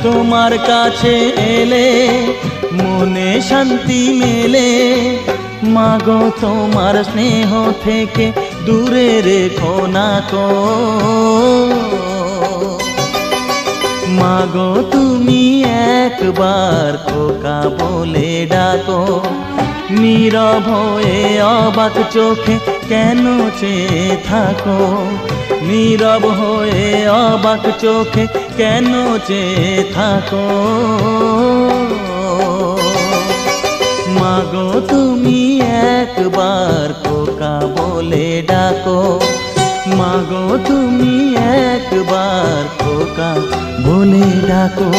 তোমার কাছে এলে মনে শান্তি মেলে। মাগো তোমার স্নেহ থেকে দূরে রেখো না কো। মাগো তুমি একবার খোকা বলে ডাকো। নীরব হয়ে অবাক চোখে কেন চেয়ে থাকো। নীরব হয়ে অবাক চোখে কেন চেয়ে থাকো। মাগো তুমি একবার খোকা বলে ডাকো। মাগো তুমি একবার খোকা বলে ডাকো।